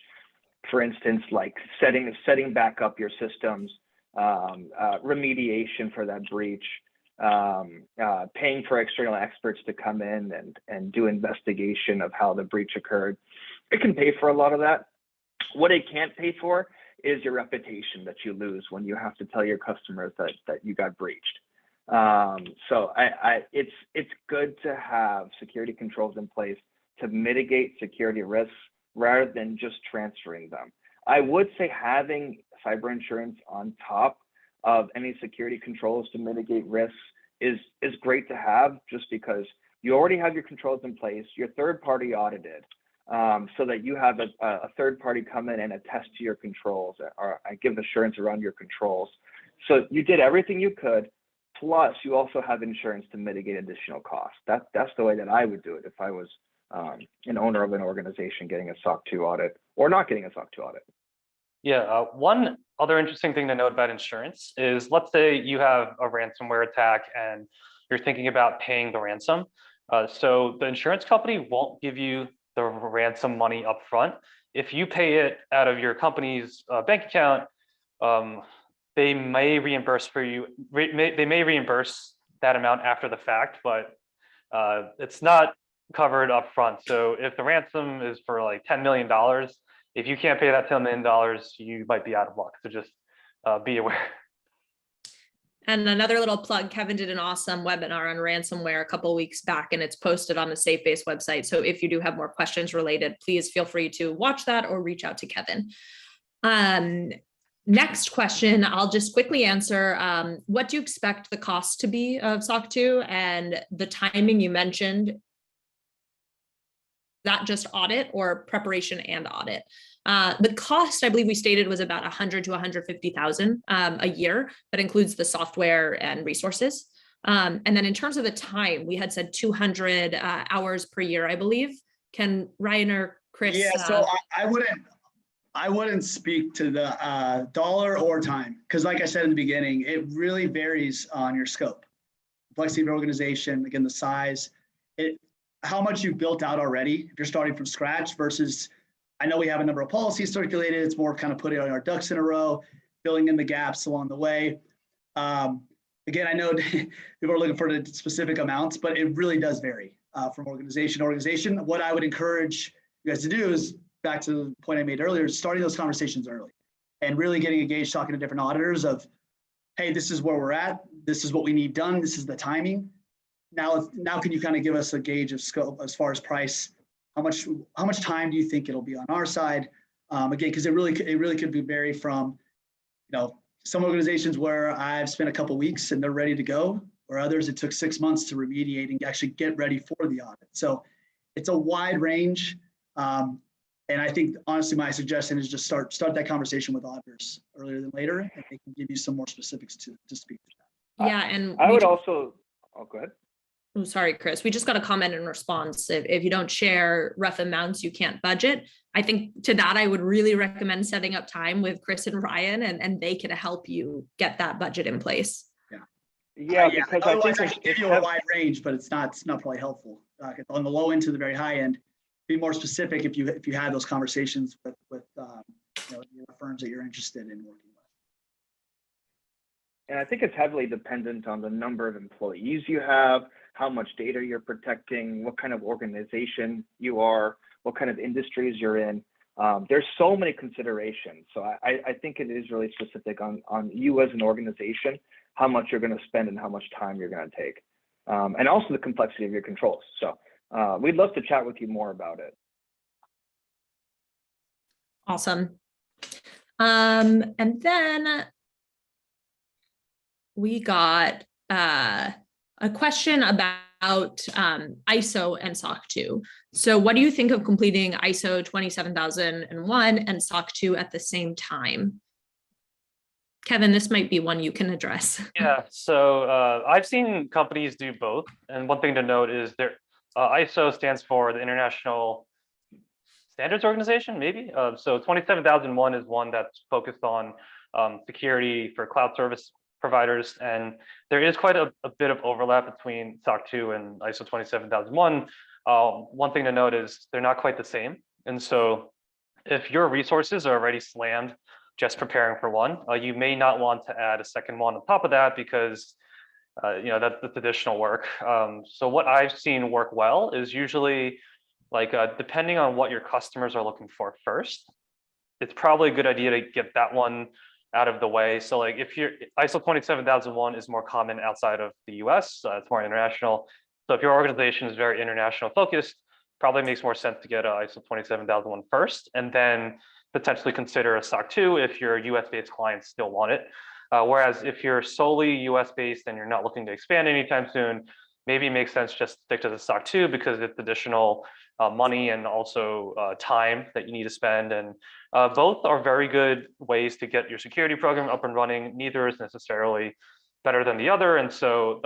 For instance, like setting back up your systems, remediation for that breach, paying for external experts to come in and do investigation of how the breach occurred. It can pay for a lot of that. What it can't pay for is your reputation that you lose when you have to tell your customers that you got breached. So it's good to have security controls in place to mitigate security risks rather than just transferring them. I would say having cyber insurance on top of any security controls to mitigate risks is great to have, just because you already have your controls in place, you're third-party audited, so that you have a third party come in and attest to your controls or give assurance around your controls. So you did everything you could, plus you also have insurance to mitigate additional costs. That's the way that I would do it if I was an owner of an organization getting a SOC 2 audit or not getting a SOC 2 audit. Yeah, one other interesting thing to note about insurance is, let's say you have a ransomware attack and you're thinking about paying the ransom. So the insurance company won't give you the ransom money up front. If you pay it out of your company's bank account, they may reimburse for you. They may reimburse that amount after the fact, but it's not covered up front. So if the ransom is for like $10 million, if you can't pay that $10 million, you might be out of luck. So just be aware. And another little plug, Kevin did an awesome webinar on ransomware a couple of weeks back, and it's posted on the SafeBase website. So if you do have more questions related, please feel free to watch that or reach out to Kevin. Next question, I'll just quickly answer. What do you expect the cost to be of SOC 2 and the timing you mentioned? That just audit or preparation and audit? The cost, I believe we stated, was about 100 to 150,000 a year. That includes the software and resources. And then in terms of the time, we had said 200 hours per year, I believe. Can Ryan or Chris? Yeah, so I wouldn't speak to the dollar or time, because like I said in the beginning, it really varies on your scope, complexity of your organization, again, the size, how much you've built out already. If you're starting from scratch versus, I know we have a number of policies circulated. It's more kind of putting our ducks in a row, filling in the gaps along the way. again, I know people are looking for the specific amounts, but it really does vary from organization to organization. What I would encourage you guys to do is, back to the point I made earlier, starting those conversations early and really getting engaged, talking to different auditors of, hey, this is where we're at. This is what we need done. This is the timing. Now can you kind of give us a gauge of scope as far as price? How much time do you think it'll be on our side? Again, because it really could be vary from, some organizations where I've spent a couple of weeks and they're ready to go, or others it took 6 months to remediate and actually get ready for the audit. So it's a wide range. And I think, honestly, my suggestion is just start that conversation with auditors earlier than later, and they can give you some more specifics to speak to that. Yeah, and I would also, go ahead. Oh, sorry, Chris. We just got a comment in response. If you don't share rough amounts, you can't budget. I think to that, I would really recommend setting up time with Chris and Ryan, and they can help you get that budget in place. Yeah, because otherwise I can give you a wide range, but it's not probably helpful. On the low end to the very high end, be more specific if you had those conversations with the firms that you're interested in working with. And I think it's heavily dependent on the number of employees you have, how much data you're protecting, what kind of organization you are, what kind of industries you're in. There's so many considerations. So I think it is really specific on you as an organization, how much you're going to spend and how much time you're going to take. And also the complexity of your controls. So we'd love to chat with you more about it. Awesome. And then we got a question about ISO and SOC 2. So what do you think of completing ISO 27001 and SOC 2 at the same time? Kevin, this might be one you can address. Yeah, so I've seen companies do both. And one thing to note is ISO stands for the International Standards Organization, maybe. So 27001 is one that's focused on security for cloud service providers. And there is quite a bit of overlap between SOC 2 and ISO 27001. One thing to note is they're not quite the same. And so if your resources are already slammed just preparing for one, you may not want to add a second one on top of that because that's additional work. So what I've seen work well is usually depending on what your customers are looking for first, it's probably a good idea to get that one out of the way. So if you're ISO 27001 is more common outside of the US, it's more international. So if your organization is very international focused, probably makes more sense to get a ISO 27001 first, and then potentially consider a SOC 2 if your US-based clients still want it. Whereas if you're solely US-based and you're not looking to expand anytime soon, maybe it makes sense just to stick to the SOC 2 because it's additional money and also time that you need to spend. And both are very good ways to get your security program up and running. Neither is necessarily better than the other. And so,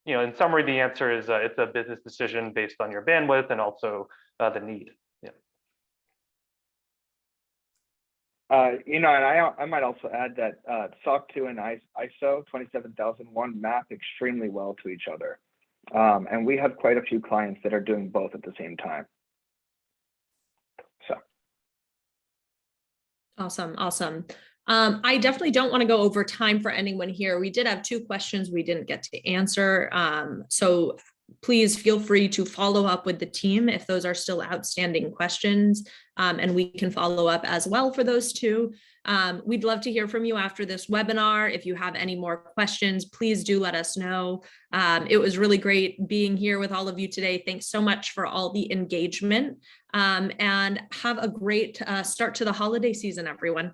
in summary, the answer is it's a business decision based on your bandwidth and also the need. Yeah. And I might also add that SOC 2 and ISO 27001 map extremely well to each other. And we have quite a few clients that are doing both at the same time. So. Awesome. I definitely don't want to go over time for anyone here. We did have 2 questions we didn't get to answer. So please feel free to follow up with the team if those are still outstanding questions, and we can follow up as well for those 2. We'd love to hear from you after this webinar. If you have any more questions, please do let us know. It was really great being here with all of you today. Thanks so much for all the engagement, and have a great start to the holiday season, everyone.